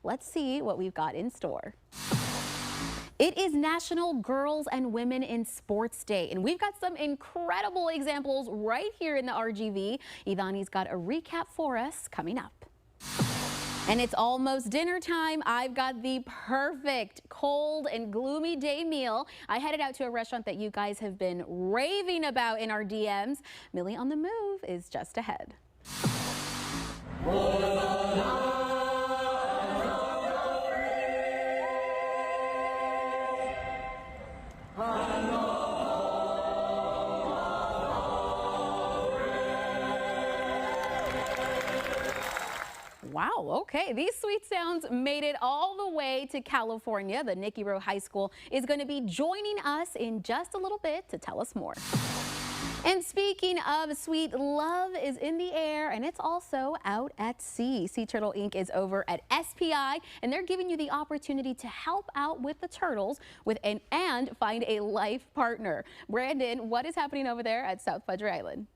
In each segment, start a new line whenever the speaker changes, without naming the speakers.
Let's see what we've got in store. It is National Girls and Women in Sports Day, and we've got some incredible examples right here in the RGV. Idani's got a recap for us coming up. And it's almost dinner time. I've got the perfect cold and gloomy day meal. I headed out to a restaurant that you guys have been raving about in our DMs. Millie on the Move is just ahead. Wow, okay. These sweet sounds made it all the way to California. The Nicky Rowe High School is going to be joining us in just a little bit to tell us more. And speaking of sweet, love is in the air, and it's also out at sea. Sea Turtle Inc. is over at SPI, and they're giving you the opportunity to help out with the turtles and find a life partner. Brandon, what is happening over there at South Padre Island?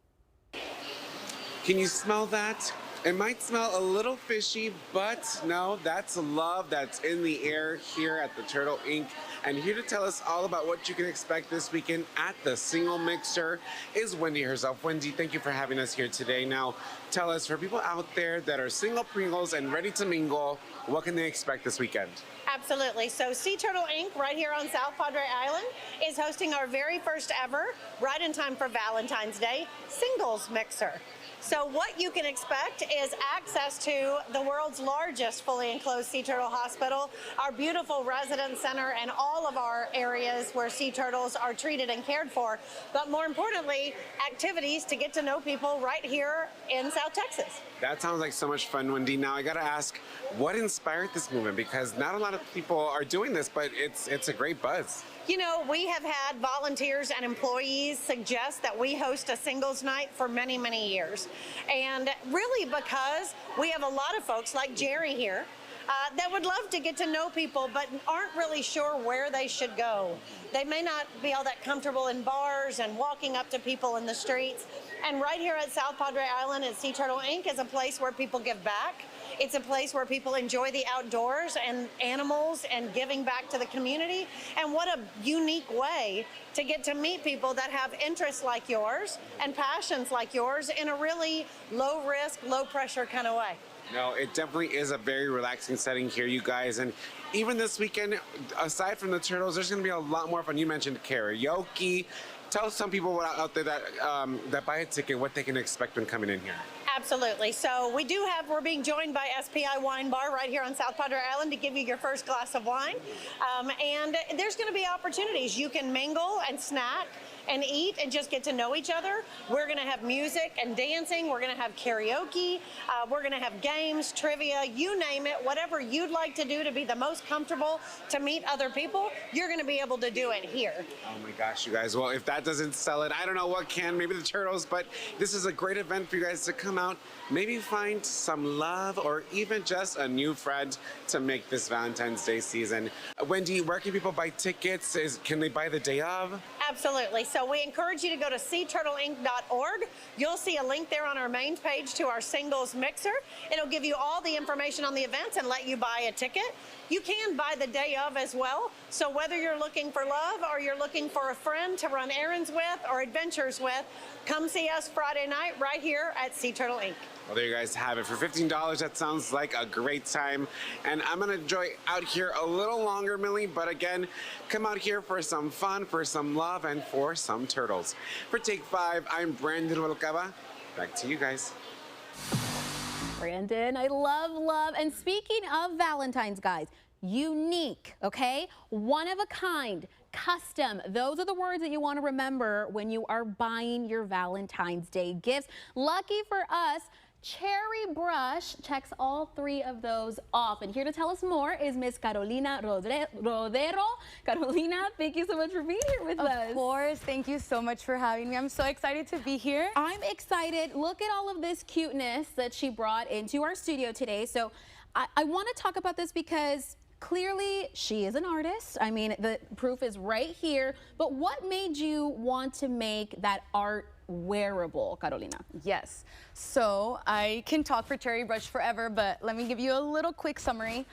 Can you smell that? It might smell a little fishy, but no, that's love that's in the air here at the Turtle Inc. And here to tell us all about what you can expect this weekend at the Single Mixer is Wendy herself. Wendy, thank you for having us here today. Now, tell us, for people out there that are single Pringles and ready to mingle, what can they expect this weekend?
Absolutely. So Sea Turtle Inc. right here on South Padre Island is hosting our very first ever, right in time for Valentine's Day, Singles Mixer. So what you can expect is access to the world's largest fully enclosed sea turtle hospital, our beautiful resident center, and all of our areas where sea turtles are treated and cared for. But more importantly, activities to get to know people right here in South Texas.
That sounds like so much fun, Wendy. Now I gotta ask, what inspired this movement? Because not a lot of people are doing this, but it's a great buzz.
You know, we have had volunteers and employees suggest that we host a singles night for many, many years. And really because we have a lot of folks like Jerry here that would love to get to know people but aren't really sure where they should go. They may not be all that comfortable in bars and walking up to people in the streets. And right here at South Padre Island at Sea Turtle Inc. is a place where people give back. It's a place where people enjoy the outdoors and animals and giving back to the community. And what a unique way to get to meet people that have interests like yours and passions like yours in a really low risk, low pressure kind of way.
No, it definitely is a very relaxing setting here, you guys. And even this weekend, aside from the turtles, there's going to be a lot more fun. You mentioned karaoke. Tell some people out there that buy a ticket what they can expect when coming in here.
Absolutely. So we're being joined by SPI Wine Bar right here on South Padre Island to give you your first glass of wine. And there's going to be opportunities. You can mingle and snack and eat and just get to know each other. We're going to have music and dancing. We're going to have karaoke. We're going to have games, trivia, you name it. Whatever you'd like to do to be the most comfortable to meet other people, you're going to be able to do it here.
Oh my gosh, you guys. Well, if that doesn't sell it, I don't know what can. Maybe the turtles, but this is a great event for you guys to come out, maybe find some love or even just a new friend to make this Valentine's Day season. Wendy, where can people buy tickets? Can they buy the day of?
Absolutely. So we encourage you to go to seaturtleinc.org. You'll see a link there on our main page to our singles mixer. It'll give you all the information on the events and let you buy a ticket. You can buy the day of as well. So whether you're looking for love or you're looking for a friend to run errands with or adventures with, come see us Friday night right here at Sea Turtle Inc.
Well, there you guys have it. For $15, that sounds like a great time. And I'm going to enjoy out here a little longer, Millie. But again, come out here for some fun, for some love, and for some turtles. For Take 5, I'm Brandon Rubalcaba. Back to you guys.
Brandon, I love. And speaking of Valentine's, guys, unique, okay? One of a kind, custom. Those are the words that you want to remember when you are buying your Valentine's Day gifts. Lucky for us, Cherry Brush checks all three of those off. And here to tell us more is Miss Carolina Rodero. Carolina, thank you so much for being here with us.
Of course. Thank you so much for having me. I'm so excited to be here.
I'm excited. Look at all of this cuteness that she brought into our studio today. So I want to talk about this because clearly she is an artist. I mean, the proof is right here. But what made you want to make that art wearable, Carolina?
Yes. So I can talk for Cherry Brush forever, but let me give you a little quick summary.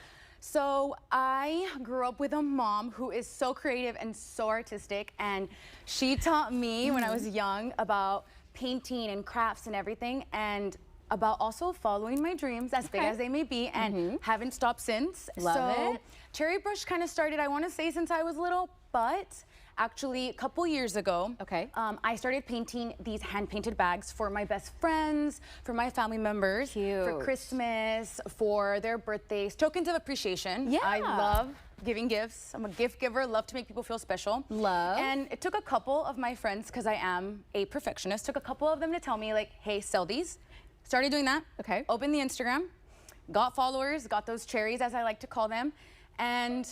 So I grew up with a mom who is so creative and so artistic, and she taught me when I was young about painting and crafts and everything, and about also following my dreams, as big as they may be, and haven't stopped since.
Love it.
Cherry Brush kind of started, I want to say, since I was little, but actually a couple years ago, I started painting these hand-painted bags for my best friends, for my family members, for Christmas, for their birthdays, tokens of appreciation.
Yeah.
I love giving gifts. I'm a gift giver, love to make people feel special.
Love.
And it took a couple of my friends, because I am a perfectionist, took a couple of them to tell me, like, hey, sell these. Started doing that. Opened the Instagram, got followers, got those cherries, as I like to call them, and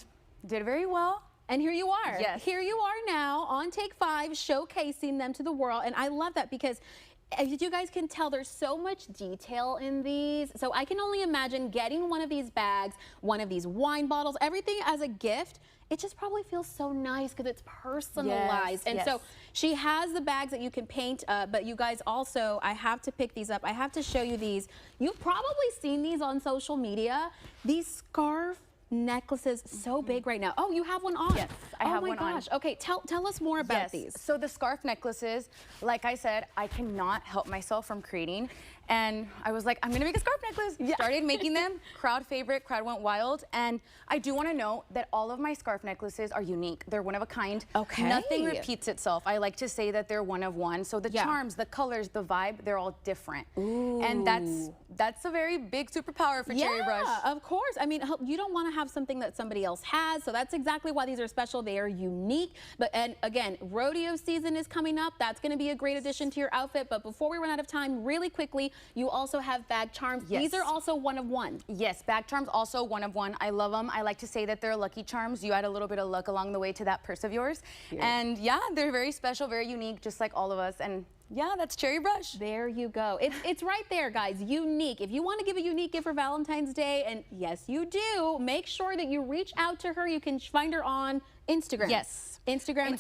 did very well.
And here you are.
Yes.
Here you are now on Take 5, showcasing them to the world. And I love that because, as you guys can tell, there's so much detail in these. So I can only imagine getting one of these bags, one of these wine bottles, everything as a gift. It just probably feels so nice because it's personalized. So she has the bags that you can paint, but you guys also, I have to pick these up. I have to show you these. You've probably seen these on social media. These scarf necklaces, so big right now. Oh, you have one on.
Yes, I have one on.
Oh my gosh. Okay, tell us more about these.
So the scarf necklaces, like I said, I cannot help myself from creating. And I was like, I'm gonna make a scarf necklace. Started making them, crowd favorite, crowd went wild. And I do wanna note that all of my scarf necklaces are unique. They're one of a kind. Nothing repeats itself. I like to say that they're one of one. So the charms, the colors, the vibe, they're all different. And that's a very big superpower for Cherry Brush.
Yeah, of course. I mean, you don't wanna have something that somebody else has. So that's exactly why these are special. They are unique. And again, rodeo season is coming up. That's gonna be a great addition to your outfit. But before we run out of time, really quickly, you also have bag charms. These are also one of one.
Yes, bag charms also one of one. I love them. I like to say that they're lucky charms. You add a little bit of luck along the way to that purse of yours. And yeah, they're very special, very unique, just like all of us. And yeah, that's Cherry Brush.
There you go. It's right there, guys. Unique. If you want to give a unique gift for Valentine's Day, and yes, you do, make sure that you reach out to her. You can find her on Instagram.
Yes.
Instagram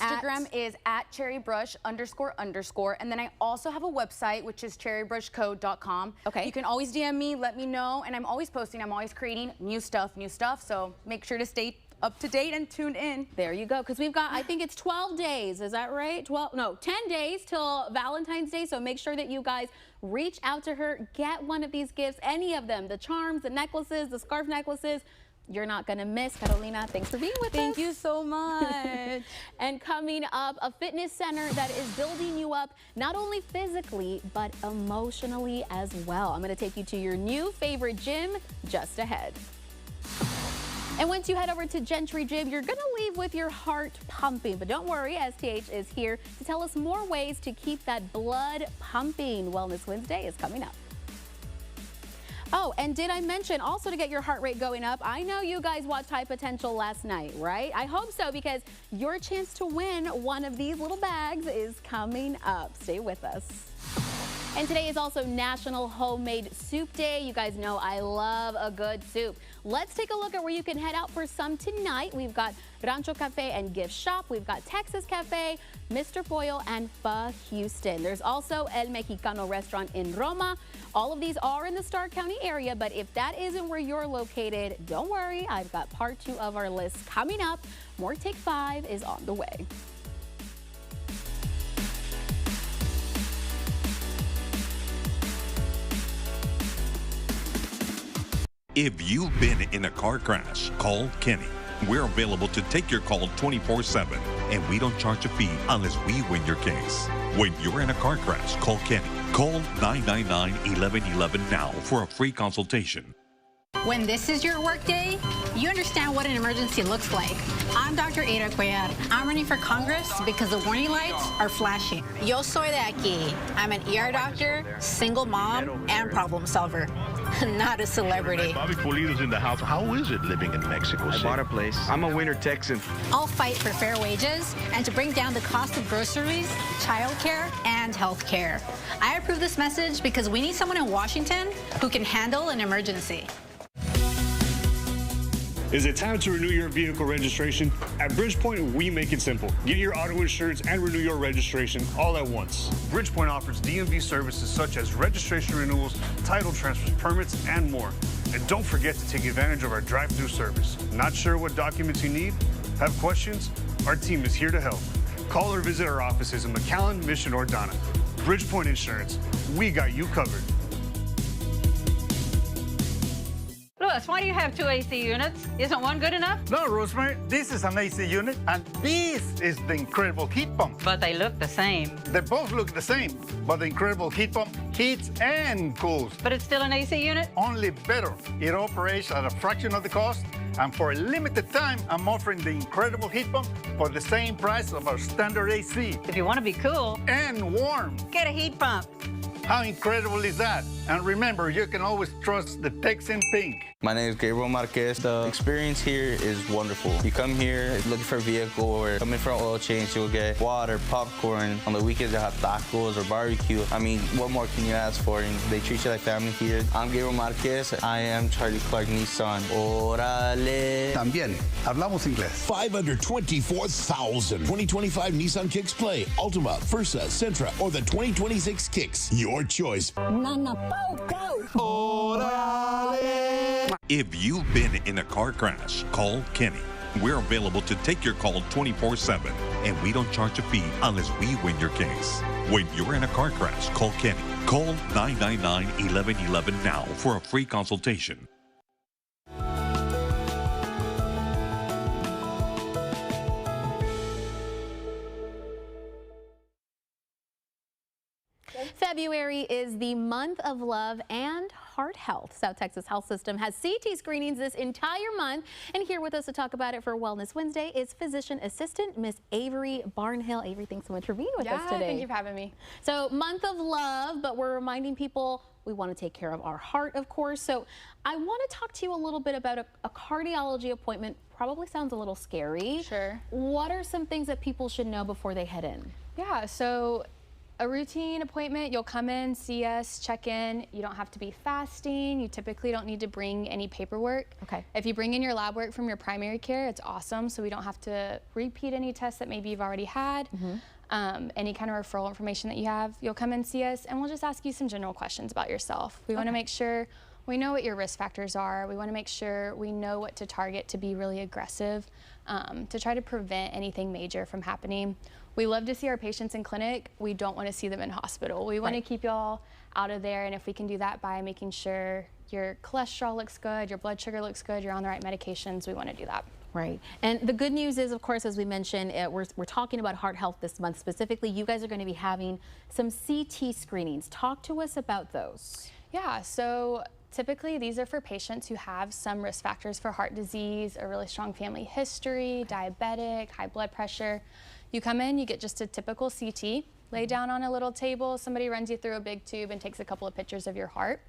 is at cherrybrush__. And then I also have a website, which is cherrybrushco.com. You can always DM me, let me know. And I'm always posting, I'm always creating new stuff. So make sure to stay up to date and tuned in.
There you go, because we've got, I think it's 12 days, is that right? 10 days till Valentine's Day, so make sure that you guys reach out to her, get one of these gifts, any of them, the charms, the necklaces, the scarf necklaces. You're not gonna miss. Carolina, thanks for being with us.
Thank you so much.
And coming up, a fitness center that is building you up, not only physically, but emotionally as well. I'm gonna take you to your new favorite gym just ahead. And once you head over to Gentry Gym, you're gonna leave with your heart pumping. But don't worry, STH is here to tell us more ways to keep that blood pumping. Wellness Wednesday is coming up. Oh, and did I mention also to get your heart rate going up? I know you guys watched High Potential last night, right? I hope so, because your chance to win one of these little bags is coming up. Stay with us. And today is also National Homemade Soup Day. You guys know I love a good soup. Let's take a look at where you can head out for some tonight. We've got Rancho Cafe and Gift Shop. We've got Texas Cafe, Mr. Pollo, and Pho Houston. There's also El Mexicano restaurant in Roma. All of these are in the Starr County area, but if that isn't where you're located, don't worry. I've got part 2 of our list coming up. More Take 5 is on the way.
If you've been in a car crash, call Kenny. We're available to take your call 24/7, and we don't charge a fee unless we win your case. When you're in a car crash, call Kenny. Call 999-1111 now for a free consultation.
When this is your work day, you understand what an emergency looks like. I'm Dr. Ada Cuellar. I'm running for Congress because the warning lights are flashing. Yo soy de aquí. I'm an ER doctor, single mom, and problem solver. Not a celebrity.
Bobby Pulido's in the house. How is it living in Mexico City?
I bought a place. I'm a winter Texan.
I'll fight for fair wages and to bring down the cost of groceries, childcare, and health care. I approve this message because we need someone in Washington who can handle an emergency.
Is it time to renew your vehicle registration? At Bridgepoint, we make it simple. Get your auto insurance and renew your registration all at once. Bridgepoint offers DMV services such as registration renewals, title transfers, permits, and more. And don't forget to take advantage of our drive-through service. Not sure what documents you need? Have questions? Our team is here to help. Call or visit our offices in McAllen, Mission, or Donna. Bridgepoint Insurance, we got you covered.
Louis, why do you have 2 AC units? Isn't one good enough?
No, Rosemary, this is an AC unit, and this is the Incredible Heat Pump.
But they look the same.
They both look the same, but the Incredible Heat Pump heats and cools.
But it's still an AC unit?
Only better. It operates at a fraction of the cost, and for a limited time, I'm offering the Incredible Heat Pump for the same price of our standard AC.
If you want to be cool
and warm,
get a heat pump.
How incredible is that? And remember, you can always trust the Texan Pink.
My name is Gabriel Marquez. The experience here is wonderful. You come here looking for a vehicle or coming for an oil change, you'll get water, popcorn. On the weekends, they'll have tacos or barbecue. I mean, what more can you ask for? And they treat you like family here. I'm Gabriel Marquez. I am Charlie Clark Nissan. Orale.
También hablamos inglés. 524,000. 2025 Nissan Kicks Play, Altima, Versa, Sentra, or the 2026 Kicks. Your choice.
Nana Poco.
Orale.
If you've been in a car crash, call Kenny. We're available to take your call 24/7, and we don't charge a fee unless we win your case. When you're in a car crash, call Kenny. Call 999-1111 now for a free consultation.
February is the month of love and heart health. South Texas Health System has CT screenings this entire month, and here with us to talk about it for Wellness Wednesday is physician assistant Miss Avery Barnhill. Avery, thanks so much for being with us today.
Thank you for having me.
So, month of love, but we're reminding people we want to take care of our heart, of course. So I want to talk to you a little bit about a cardiology appointment. Probably sounds a little scary.
Sure.
What are some things that people should know before they head in?
Yeah, so a routine appointment, you'll come in, see us, check in. You don't have to be fasting. You typically don't need to bring any paperwork.
Okay.
If you bring in your lab work from your primary care, it's awesome, so we don't have to repeat any tests that maybe you've already had. Any kind of referral information that you have, you'll come and see us, and we'll just ask you some general questions about yourself. We want to make sure we know what your risk factors are. We want to make sure we know what to target to be really aggressive, to try to prevent anything major from happening. We love to see our patients in clinic. We don't want to see them in hospital. We want to keep y'all out of there, and if we can do that by making sure your cholesterol looks good, your blood sugar looks good, you're on the right medications, we want to do that.
Right. And the good news is, of course, as we mentioned, we're talking about heart health this month specifically. You guys are going to be having some CT screenings. Talk to us about those.
Yeah, so typically these are for patients who have some risk factors for heart disease, a really strong family history, diabetic, high blood pressure. You come in, you get just a typical CT, lay down on a little table, somebody runs you through a big tube and takes a couple of pictures of your heart.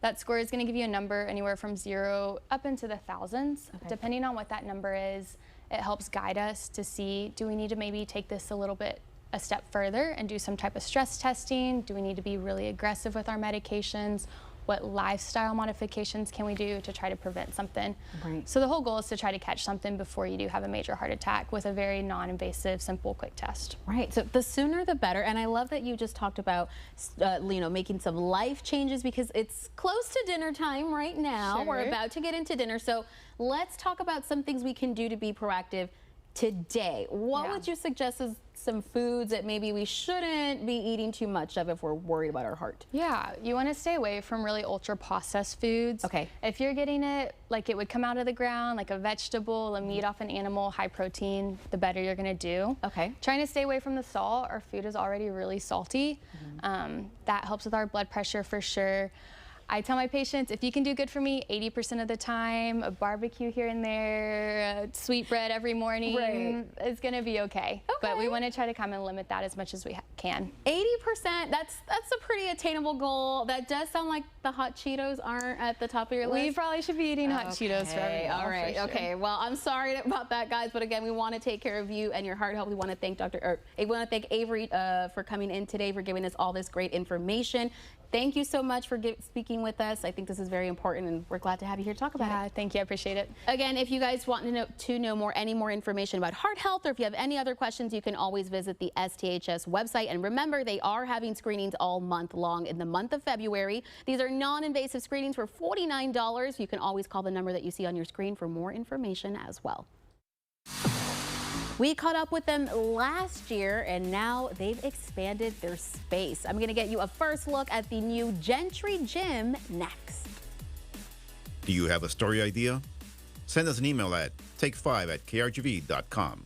That score is going to give you a number anywhere from 0 up into the thousands. Depending on what that number is, it helps guide us to see, do we need to maybe take this a step further and do some type of stress testing? Do we need to be really aggressive with our medications? What lifestyle modifications can we do to try to prevent something?
Right.
So the whole goal is to try to catch something before you do have a major heart attack with a very non-invasive, simple, quick test.
Right. So the sooner the better. And I love that you just talked about, making some life changes, because it's close to dinner time right now.
Sure.
We're about to get into dinner. So let's talk about some things we can do to be proactive today. What would you suggest as some foods that maybe we shouldn't be eating too much of if we're worried about our heart?
Yeah, you want to stay away from really ultra processed foods.
Okay.
If you're getting it like it would come out of the ground, like a vegetable, a meat off an animal, high protein, the better you're going to do.
Okay.
Trying to stay away from the salt. Our food is already really salty. That helps with our blood pressure for sure. I tell my patients, if you can do good for me 80% of the time, a barbecue here and there, sweet bread every morning, it's going to be okay. But we want to try to come and limit that as much as we can.
80%, that's a pretty attainable goal. That does sound like the hot Cheetos aren't at the top of your list.
We probably should be eating hot Cheetos for every meal.
All right,
for sure.
okay. Well, I'm sorry about that, guys, but again, we want to take care of you and your heart health. We want to thank Avery for coming in today, for giving us all this great information. thank you so much for speaking with us. I think this is very important, and we're glad to have you here to talk about it.
Thank you. I appreciate it.
Again, if you guys want to know any more information about heart health, or if you have any other questions, you can always visit the STHS website. And remember, they are having screenings all month long in the month of February. These are non-invasive screenings for $49. You can always call the number that you see on your screen for more information as well. We caught up with them last year, and now they've expanded their space. I'm going to get you a first look at the new Gentry Gym next.
Do you have a story idea? Send us an email at take5@krgv.com.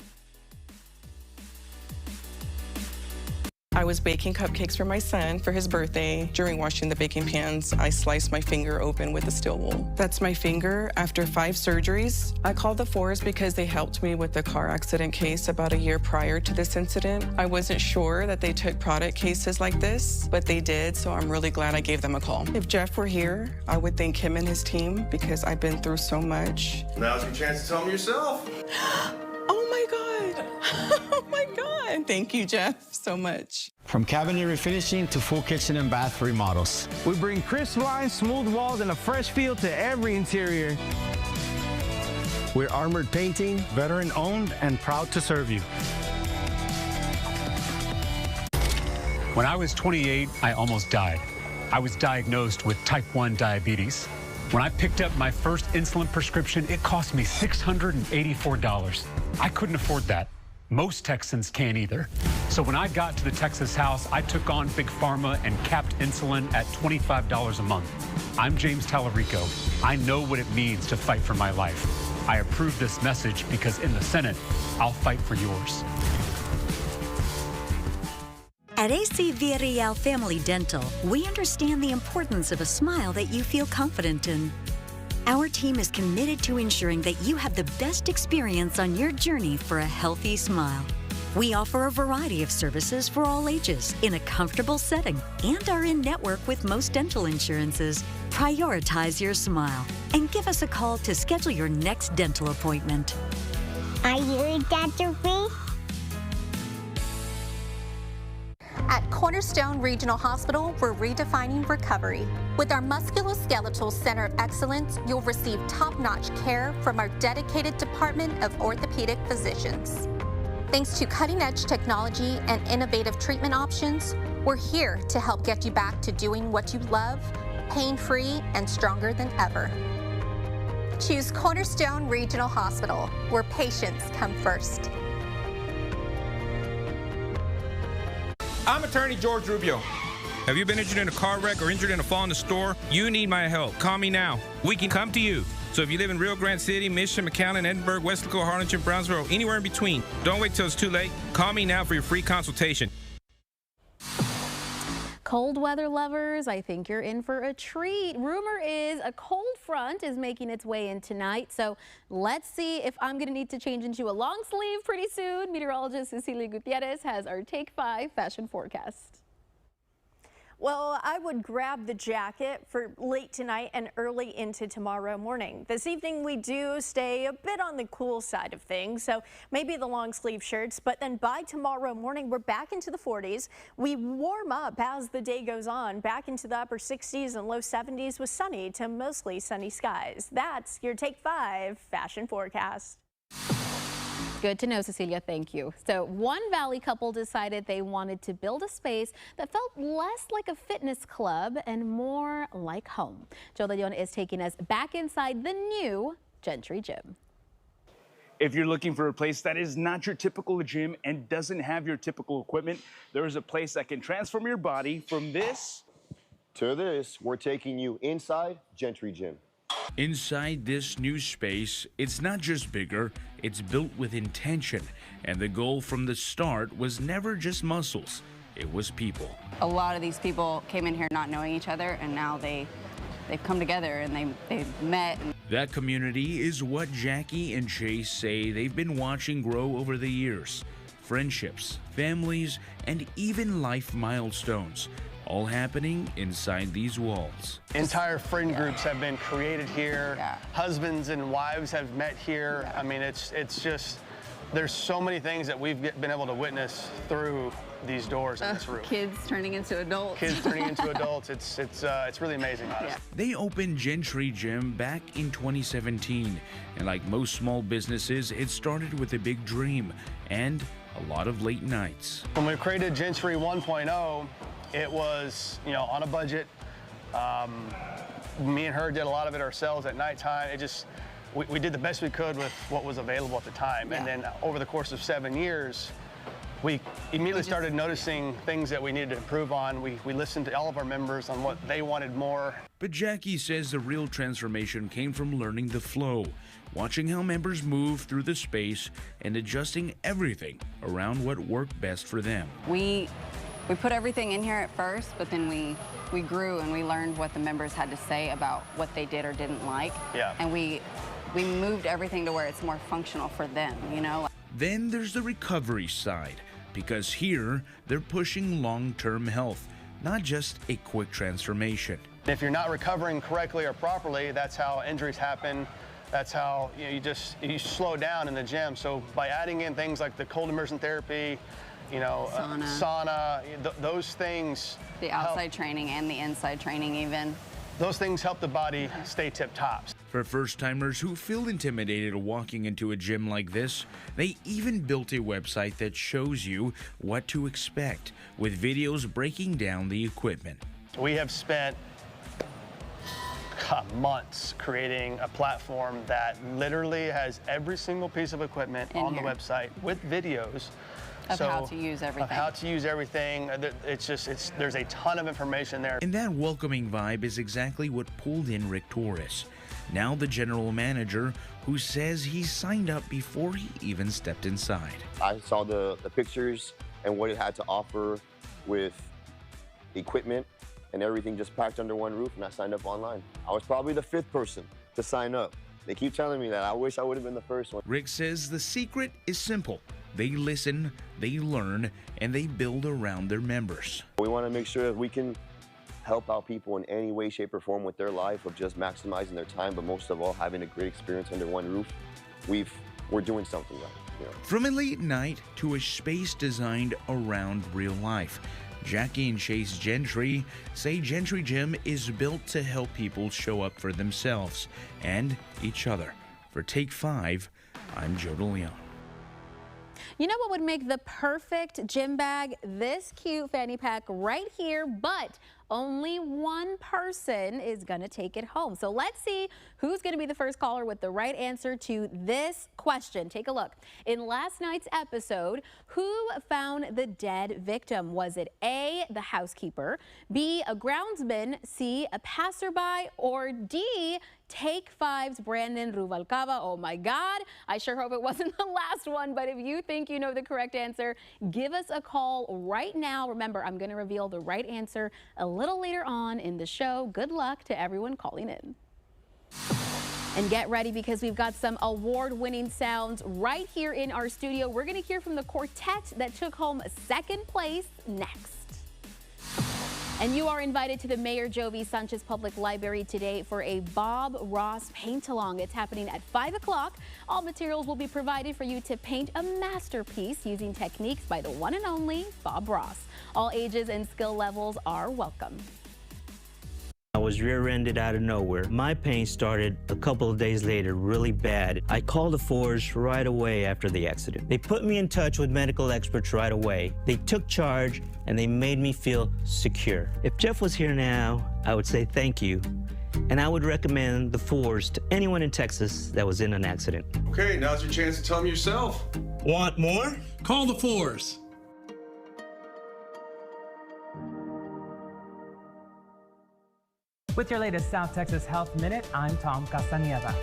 I was baking cupcakes for my son for his birthday. During washing the baking pans, I sliced my finger open with a steel wool. That's my finger after 5 surgeries. I called the Forest because they helped me with the car accident case about a year prior to this incident. I wasn't sure that they took product cases like this, but they did, so I'm really glad I gave them a call. If Jeff were here, I would thank him and his team because I've been through so much.
Now's your chance to tell them yourself.
Oh my God. Oh my God. Thank you, Jeff, so much.
From cabinet refinishing to full kitchen and bath remodels.
We bring crisp lines, smooth walls, and a fresh feel to every interior.
We're Armored Painting,
Veteran owned and proud to serve you.
When I was 28, I almost died. I was diagnosed with type 1 diabetes. When I picked up my first insulin prescription, it cost me $684. I couldn't afford that. Most Texans can't either. So when I got to the Texas House, I took on Big Pharma and capped insulin at $25 a month. I'm James Tallarico. I know what it means to fight for my life. I approve this message because in the Senate, I'll fight for yours.
At AC Villarreal Family Dental, we understand the importance of a smile that you feel confident in. Our team is committed to ensuring that you have the best experience on your journey for a healthy smile. We offer a variety of services for all ages in a comfortable setting and are in network with most dental insurances. Prioritize your smile and give us a call to schedule your next dental appointment.
Are you Dr. B?
At Cornerstone Regional Hospital, we're redefining recovery. With our Musculoskeletal Center of Excellence, you'll receive top-notch care from our dedicated department of orthopedic physicians. Thanks to cutting-edge technology and innovative treatment options, we're here to help get you back to doing what you love, pain-free and stronger than ever. Choose Cornerstone Regional Hospital, where patients come first.
I'm attorney George Rubio. Have you been injured in a car wreck or injured in a fall in the store? You need my help. Call me now. We can come to you. So if you live in Rio Grande City, Mission, McAllen, Edinburgh, Weslaco, Harlingen, Brownsville, or anywhere in between, don't wait till it's too late. Call me now for your free consultation.
Cold weather lovers, I think you're in for a treat. Rumor is a cold front is making its way in tonight, so let's see if I'm going to need to change into a long sleeve pretty soon. Meteorologist Cecilia Gutierrez has our Take 5 fashion forecast.
Well, I would grab the jacket for late tonight and early into tomorrow morning. This evening, we do stay a bit on the cool side of things, so maybe the long sleeve shirts, but then by tomorrow morning, we're back into the 40s. We warm up as the day goes on, back into the upper 60s and low 70s with sunny to mostly sunny skies. That's your Take 5 fashion forecast.
Good to know, Cecilia. Thank you. So one Valley couple decided they wanted to build a space that felt less like a fitness club and more like home. Joe De Leon is taking us back inside the new Gentry Gym.
If you're looking for a place that is not your typical gym and doesn't have your typical equipment, there is a place that can transform your body from this
to this. We're taking you inside Gentry Gym.
Inside this new space, it's not just bigger, it's built with intention. And the goal from the start was never just muscles, it was people.
A lot of these people came in here not knowing each other, and now they've come together and they've met.
That community is what Jackie and Chase say they've been watching grow over the years. Friendships, families, and even life milestones. All happening inside these walls.
Entire friend groups have been created here. Husbands and wives have met here. I mean, it's just there's so many things that we've been able to witness through these doors in this room.
Kids turning into adults.
Kids turning into adults. It's really amazing, honestly.
Yeah.
They opened Gentry Gym back in 2017, and like most small businesses, it started with a big dream and a lot of late nights.
When we created Gentry 1.0, it was, on a budget. Me and her did a lot of it ourselves at nighttime. We did the best we could with what was available at the time. Yeah. And then over the course of 7 years, we immediately started noticing things that we needed to improve on. We listened to all of our members on what they wanted more.
But Jackie says the real transformation came from learning the flow, watching how members move through the space and adjusting everything around what worked best for them.
We put everything in here at first, but then we grew and we learned what the members had to say about what they did or didn't like.
Yeah.
And we moved everything to where it's more functional for them,
Then there's the recovery side, because here they're pushing long-term health, not just a quick transformation.
If you're not recovering correctly or properly, that's how injuries happen. That's how you slow down in the gym. So by adding in things like the cold immersion therapy, sauna, those things.
The outside training and the inside training even.
Those things help the body stay tip-top.
For first-timers who feel intimidated walking into a gym like this, they even built a website that shows you what to expect, with videos breaking down the equipment.
We have spent months creating a platform that literally has every single piece of equipment on the website with videos.
Of how to use everything.
Of how to use everything. There's a ton of information there.
And that welcoming vibe is exactly what pulled in Rick Torres, now the general manager, who says he signed up before he even stepped inside.
I saw the pictures and what it had to offer with equipment and everything just packed under one roof, and I signed up online. I was probably the 5th person to sign up. They keep telling me that. I wish I would have been the first one.
Rick says the secret is simple. They listen, they learn, and they build around their members.
We want to make sure that we can help out people in any way, shape, or form with their life of just maximizing their time, but most of all, having a great experience under one roof. We're doing something right.
From a late night to a space designed around real life, Jackie and Chase Gentry say Gentry Gym is built to help people show up for themselves and each other. For Take 5, I'm Joe DeLeon.
You know what would make the perfect gym bag? This cute fanny pack right here, but only one person is going to take it home. So let's see who's going to be the first caller with the right answer to this question. Take a look. In last night's episode, who found the dead victim? Was it A, the housekeeper, B, a groundsman, C, a passerby, or D, Take 5's Brandon Rubalcaba? Oh my God, I sure hope it wasn't the last one, but if you think you know the correct answer, give us a call right now. Remember, I'm going to reveal the right answer a little later on in the show. Good luck to everyone calling in. And get ready, because we've got some award-winning sounds right here in our studio. We're going to hear from the quartet that took home 2nd place next. And you are invited to the Mayor Joe V. Sanchez Public Library today for a Bob Ross paint-along. It's happening at 5 o'clock. All materials will be provided for you to paint a masterpiece using techniques by the one and only Bob Ross. All ages and skill levels are welcome.
I was rear-ended out of nowhere. My pain started a couple of days later really bad. I called the Forge right away after the accident. They put me in touch with medical experts right away. They took charge and they made me feel secure. If Jeff was here now, I would say thank you. And I would recommend the Forge to anyone in Texas that was in an accident.
Okay, now's your chance to tell them yourself.
Want more?
Call the Force.
With your latest South Texas Health Minute, I'm Tom Castañeda.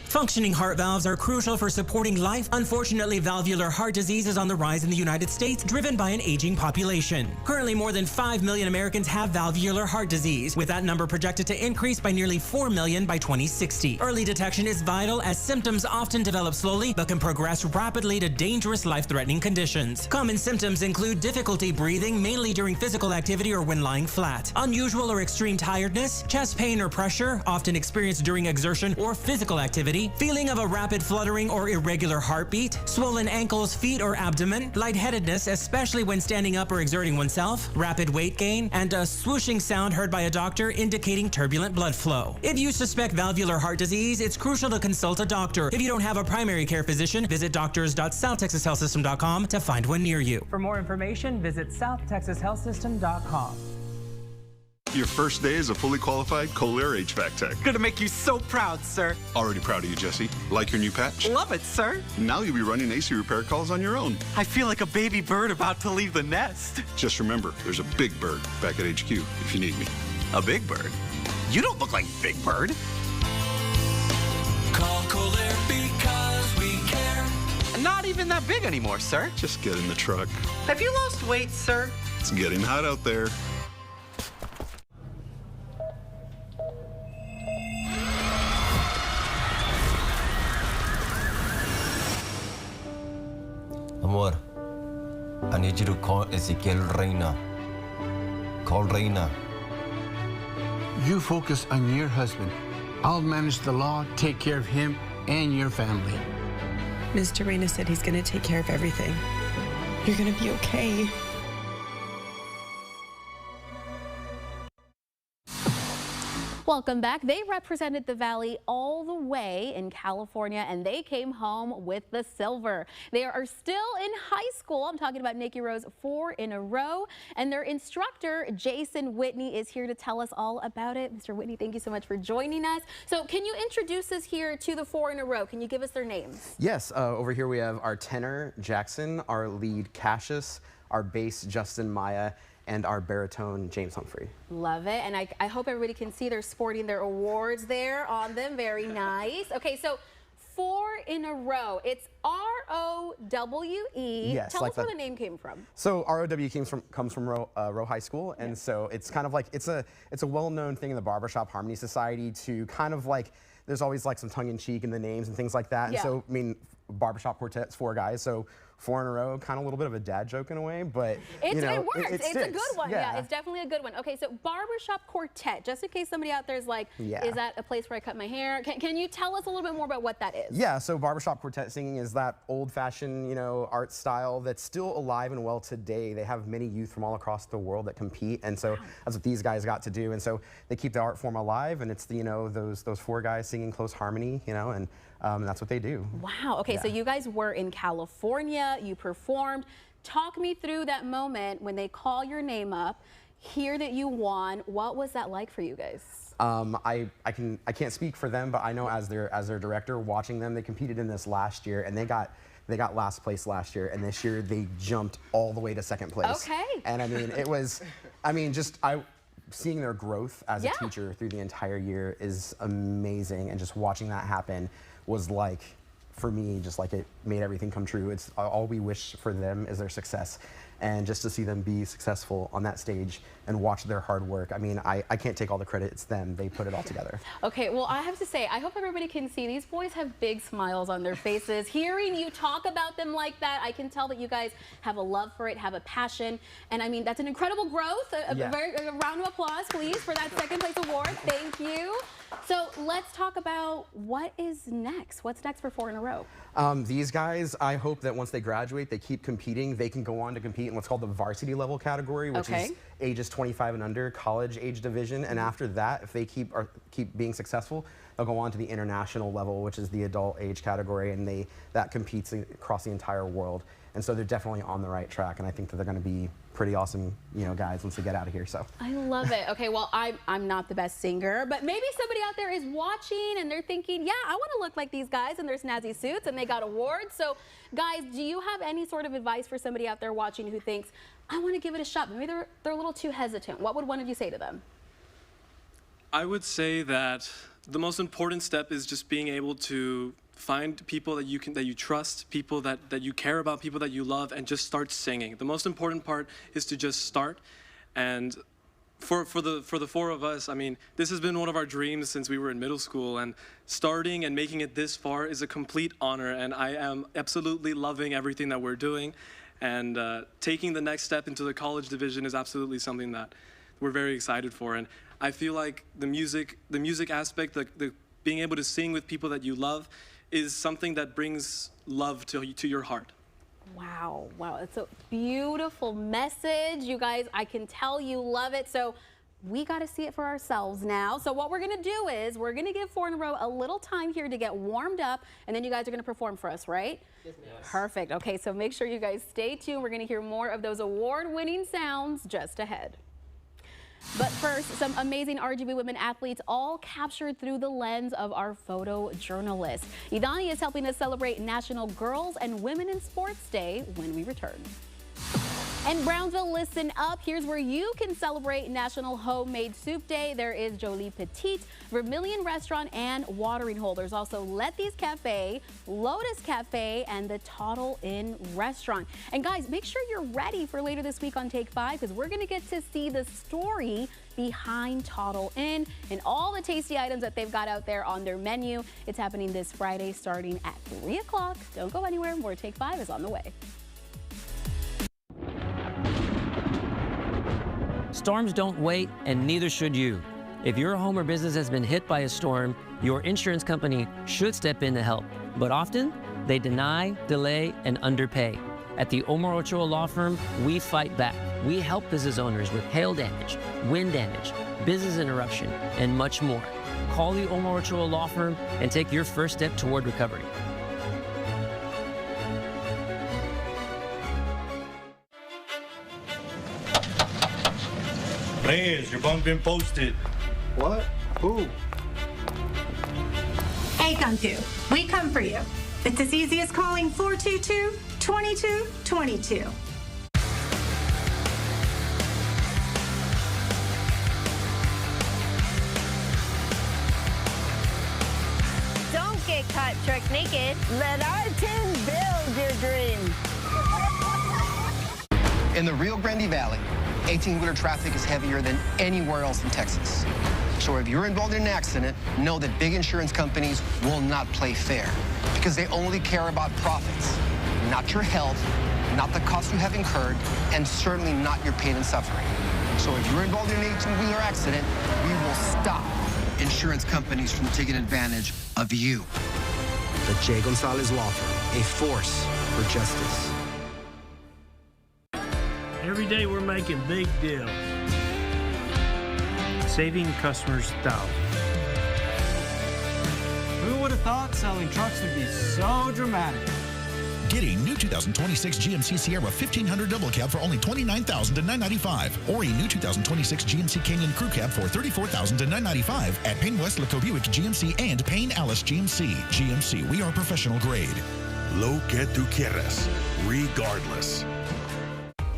Functioning heart valves are crucial for supporting life. Unfortunately, valvular heart disease is on the rise in the United States, driven by an aging population. Currently, more than 5 million Americans have valvular heart disease, with that number projected to increase by nearly 4 million by 2060. Early detection is vital, as symptoms often develop slowly but can progress rapidly to dangerous life-threatening conditions. Common symptoms include difficulty breathing, mainly during physical activity or when lying flat, unusual or extreme tiredness, chest pain or pressure, often experienced during exertion or physical activity, anxiety, feeling of a rapid fluttering or irregular heartbeat, swollen ankles, feet, or abdomen, lightheadedness, especially when standing up or exerting oneself, rapid weight gain, and a swooshing sound heard by a doctor indicating turbulent blood flow. If you suspect valvular heart disease, it's crucial to consult a doctor. If you don't have a primary care physician, visit doctors.southtexashealthsystem.com to find one near you.
For more information, visit southtexashealthsystem.com.
Your first day as a fully qualified Kohler HVAC tech.
Gonna make you so proud, sir.
Already proud of you, Jesse. Like your new patch?
Love it, sir.
Now you'll be running AC repair calls on your own.
I feel like a baby bird about to leave the nest.
Just remember, there's a big bird back at HQ if you need me.
A big bird? You don't look like Big Bird.
Call Kohler because we care.
Not even that big anymore, sir.
Just get in the truck.
Have you lost weight, sir?
It's getting hot out there.
Amor, I need you to call Ezequiel Reina. Call Reina.
You focus on your husband. I'll manage the law, take care of him and your family.
Mr. Reina said he's gonna take care of everything. You're gonna be okay.
Welcome back. They represented the Valley all the way in California, and they came home with the silver. They are still in high school. I'm talking about Nicky Rose 4 in a row, and their instructor, Jason Whitney, is here to tell us all about it. Mr. Whitney, thank you so much for joining us. So can you introduce us here to the 4 in a row? Can you give us their names?
Yes, over here we have our tenor, Jackson, our lead, Cassius, our bass, Justin Maya, and our baritone, James Humphrey.
Love it. And I hope everybody can see they're sporting their awards there on them. Very nice. Okay, so 4 in a row. It's R-O-W-E.
Yes,
Tell
like
us where the name came from.
So ROW comes from Rowe High School, and so it's kind of like, it's a well-known thing in the Barbershop Harmony Society to kind of like, there's always like some tongue-in-cheek in the names and things like that. And so, I mean, Barbershop Quartet's 4 guys, so 4 in a row, kind of a little bit of a dad joke in a way, but you know,
it works. It's a good one.
Yeah.
It's definitely a good one. Okay, so Barbershop Quartet, just in case somebody out there is like, is that a place where I cut my hair? Can you tell us a little bit more about what that is?
Yeah, so Barbershop Quartet singing is that old-fashioned, you know, art style that's still alive and well today. They have many youth from all across the world that compete, and so that's what these guys got to do. And so they keep the art form alive, and it's, you know, those 4 guys singing close harmony, you know, and that's what they do.
Wow. Okay, so you guys were in California, you performed. Talk me through that moment when they call your name up, hear that you won. What was that like for you guys?
I can't speak for them, but I know as their director, watching them, they competed in this last year, and they got last place last year, and this year they jumped all the way to 2nd place.
Okay.
And I mean, it was, seeing their growth as a teacher through the entire year is amazing, and just watching that happen was like, for me, just like it made everything come true. It's all we wish for them is their success. And just to see them be successful on that stage and watch their hard work, I mean, I can't take all the credit, it's them. They put it all together.
Okay, well, I have to say, I hope everybody can see these boys have big smiles on their faces. Hearing you talk about them like that, I can tell that you guys have a love for it, have a passion. And I mean, that's an incredible growth. A round of applause, please, for that 2nd place award. Thank you. So let's talk about what is next. What's next for 4 in a row?
These guys, I hope that once they graduate, they keep competing. They can go on to compete in what's called the varsity level category, which is ages 25 and under, college age division. And after that, if they keep being successful, they'll go on to the international level, which is the adult age category, and that competes across the entire world. And so they're definitely on the right track, and I think that they're going to be pretty awesome, you know, guys once they get out of here. So
I love it. Okay, well, I'm not the best singer, but maybe somebody out there is watching and they're thinking, yeah, I want to look like these guys in their snazzy suits and they got awards. So guys, do you have any sort of advice for somebody out there watching who thinks, I want to give it a shot? Maybe they're a little too hesitant. What would one of you say to them?
I would say that the most important step is just being able to find people that you trust, people that you care about, people that you love, and just start singing. The most important part is to just start. And for the 4 of us, I mean, this has been one of our dreams since we were in middle school, and starting and making it this far is a complete honor, and I am absolutely loving everything that we're doing. And taking the next step into the college division is absolutely something that we're very excited for. And I feel like the music aspect, the being able to sing with people that you love is something that brings love to your heart.
Wow, wow, it's a beautiful message. You guys, I can tell you love it. So we got to see it for ourselves now. So what we're going to do is we're going to give 4 in a row a little time here to get warmed up, and then you guys are going to perform for us, right? Yes. Perfect. Okay, so make sure you guys stay tuned. We're going to hear more of those award-winning sounds just ahead. But first, some amazing RGV women athletes, all captured through the lens of our photojournalist. Idani is helping us celebrate National Girls and Women in Sports Day when we return. And Brownsville, listen up. Here's where you can celebrate National Homemade Soup Day. There is Jolie Petite, Vermilion Restaurant, and Watering Hole. There's also Letty's Cafe, Lotus Cafe, and the Toddle Inn Restaurant. And guys, make sure you're ready for later this week on Take 5, because we're going to get to see the story behind Toddle Inn and all the tasty items that they've got out there on their menu. It's happening this Friday starting at 3 o'clock. Don't go anywhere. More Take 5 is on the way.
Storms don't wait, and neither should you. If your home or business has been hit by a storm, your insurance company should step in to help. But often, they deny, delay, and underpay. At the Omar Ochoa Law Firm, we fight back. We help business owners with hail damage, wind damage, business interruption, and much more. Call the Omar Ochoa Law Firm and take your first step toward recovery.
Reyes, your bunk been posted.
What? Who?
Hey, Guntu, we come for you. It's as easy as calling 422-2222.
Don't get caught truck naked. Let our team build your dream.
In the Rio Grande Valley, 18-wheeler traffic is heavier than anywhere else in Texas. So if you're involved in an accident, know that big insurance companies will not play fair because they only care about profits, not your health, not the cost you have incurred, and certainly not your pain and suffering. So if you're involved in an 18-wheeler accident, we will stop insurance companies from taking advantage of you.
The Jay Gonzalez Law Firm, a force for justice.
Every day we're making big deals, saving customers thousands.
Who would have thought selling trucks would be so dramatic?
Get a new 2026 GMC Sierra 1500 double cab for only $29,995, or a new 2026 GMC Canyon Crew Cab for $34,995 at Payne West LeCoq Buick GMC and Payne Alice GMC. GMC, we are professional grade.
Lo que tú quieras, regardless.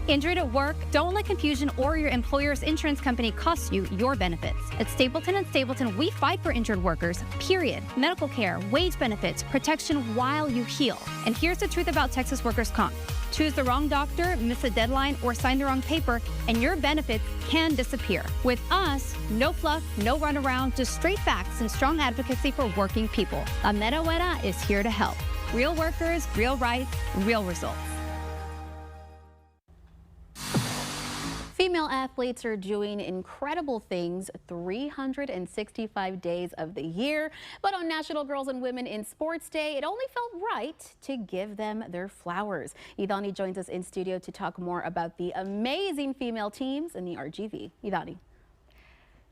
Injured at work? Don't let confusion or your employer's insurance company cost you your benefits. At Stapleton & Stapleton, we fight for injured workers, period. Medical care, wage benefits, protection while you heal. And here's the truth about Texas workers' comp. Choose the wrong doctor, miss a deadline, or sign the wrong paper, and your benefits can disappear. With us, no fluff, no runaround, just straight facts and strong advocacy for working people. La Mera Huera is here to help. Real workers, real rights, real results.
Female athletes are doing incredible things 365 days of the year. But on National Girls and Women in Sports Day, it only felt right to give them their flowers. Idani joins us in studio to talk more about the amazing female teams in the RGV. Idani.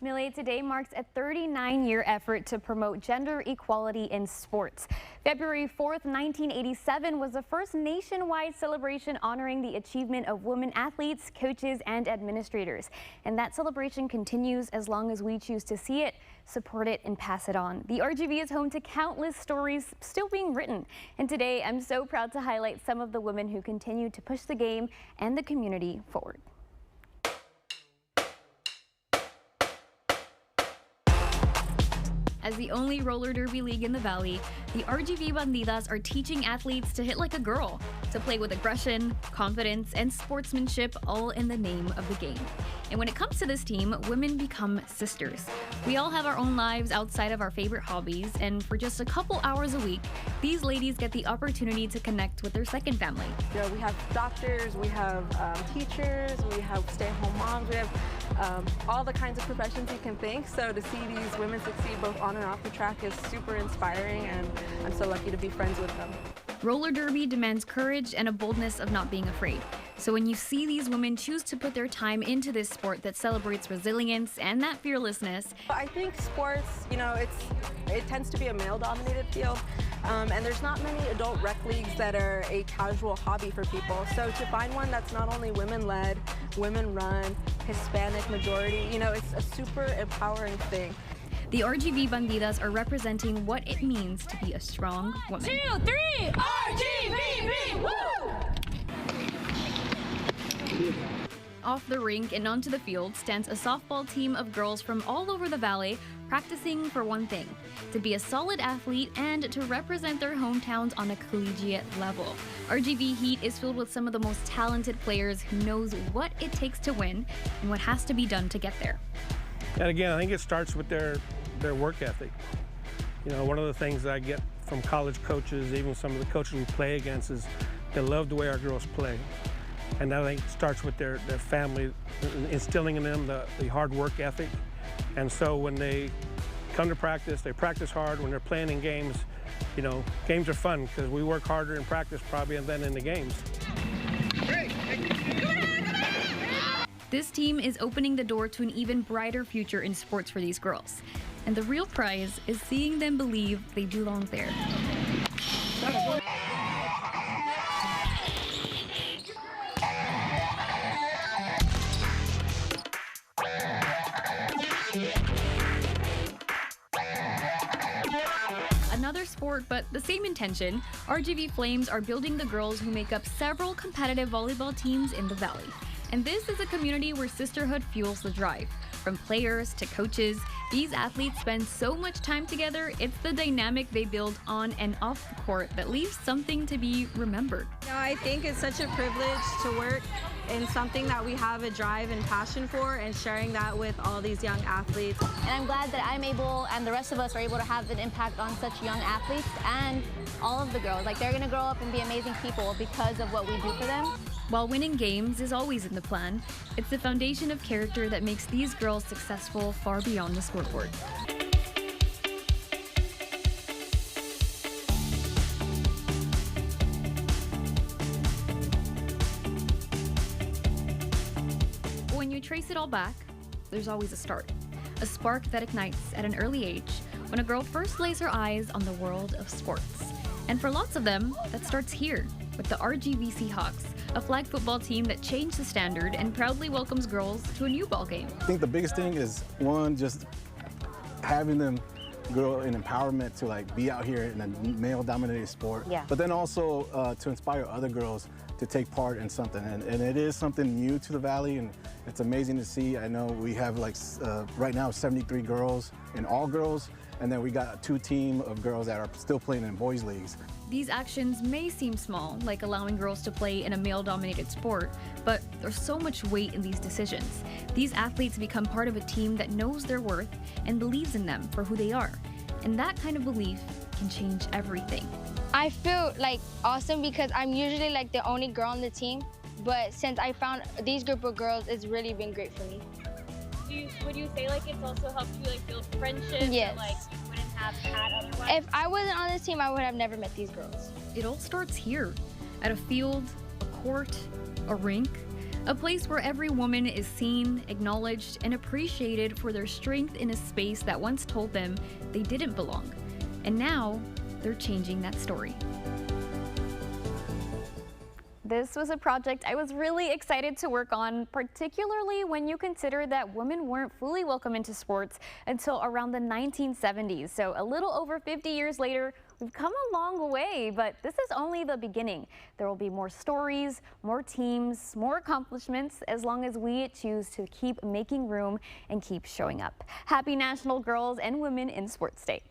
Millie, today marks a 39-year effort to promote gender equality in sports. February 4th, 1987 was the first nationwide celebration honoring the achievement of women athletes, coaches, and administrators. And that celebration continues as long as we choose to see it, support it, and pass it on. The RGV is home to countless stories still being written. And today, I'm so proud to highlight some of the women who continue to push the game and the community forward.
As the only roller derby league in the Valley, the RGV Bandidas are teaching athletes to hit like a girl, to play with aggression, confidence, and sportsmanship, all in the name of the game. And when it comes to this team, women become sisters. We all have our own lives outside of our favorite hobbies, and for just a couple hours a week, these ladies get the opportunity to connect with their second family.
You know, we have doctors, we have teachers, we have stay-at-home moms, we have all the kinds of professions you can think. So to see these women succeed both on and off the track is super inspiring, and I'm so lucky to be friends with them.
Roller derby demands courage and a boldness of not being afraid. So when you see these women choose to put their time into this sport that celebrates resilience and that fearlessness.
I think sports, you know, it tends to be a male-dominated field, and there's not many adult rec leagues that are a casual hobby for people. So to find one that's not only women-led, women-run, Hispanic majority, you know, it's a super empowering thing.
The RGV Bandidas are representing what it means to be a strong woman.
1, 2, 3, RGV, woo!
Off the rink and onto the field stands a softball team of girls from all over the valley practicing for one thing, to be a solid athlete and to represent their hometowns on a collegiate level. RGV Heat is filled with some of the most talented players who knows what it takes to win and what has to be done to get there.
And again, I think it starts with their work ethic. You know, one of the things that I get from college coaches, even some of the coaches we play against, is they love the way our girls play. And I think it starts with their family, instilling in them the hard work ethic. And so when they come to practice, they practice hard. When they're playing in games, you know, games are fun because we work harder in practice probably than in the games.
This team is opening the door to an even brighter future in sports for these girls. And the real prize is seeing them believe they belong there. Another sport, but the same intention, RGV Flames are building the girls who make up several competitive volleyball teams in the Valley. And this is a community where sisterhood fuels the drive. From players to coaches, these athletes spend so much time together, it's the dynamic they build on and off the court that leaves something to be remembered.
You know, I think it's such a privilege to work in something that we have a drive and passion for, and sharing that with all these young athletes.
And I'm glad that I'm able, and the rest of us are able to have an impact on such young athletes and all of the girls. Like, they're gonna grow up and be amazing people because of what we do for them.
While winning games is always in the plan, it's the foundation of character that makes these girls successful far beyond the scoreboard. When you trace it all back, there's always a start. A spark that ignites at an early age when a girl first lays her eyes on the world of sports. And for lots of them, that starts here with the RGV Seahawks, a flag football team that changed the standard and proudly welcomes girls to a new ball game.
I think the biggest thing is, one, just having them grow in empowerment to like be out here in a male-dominated sport. Yeah. But then also to inspire other girls to take part in something. And it is something new to the Valley, and it's amazing to see. I know we have like right now 73 girls and all girls, and then we got 2 teams of girls that are still playing in boys leagues.
These actions may seem small, like allowing girls to play in a male-dominated sport, but there's so much weight in these decisions. These athletes become part of a team that knows their worth and believes in them for who they are. And that kind of belief can change everything.
I feel like awesome because I'm usually like the only girl on the team, but since I found these group of girls, it's really been great for me.
Would you say like it's also helped you like build friendships?
Yes.
That, like, you wouldn't have had otherwise?
If I wasn't on this team, I would have never met these girls.
It all starts here, at a field, a court, a rink, a place where every woman is seen, acknowledged, and appreciated for their strength in a space that once told them they didn't belong. And now, they're changing that story.
This was a project I was really excited to work on, particularly when you consider that women weren't fully welcome into sports until around the 1970s. So a little over 50 years later, we've come a long way, but this is only the beginning. There will be more stories, more teams, more accomplishments, as long as we choose to keep making room and keep showing up. Happy National Girls and Women in Sports Day.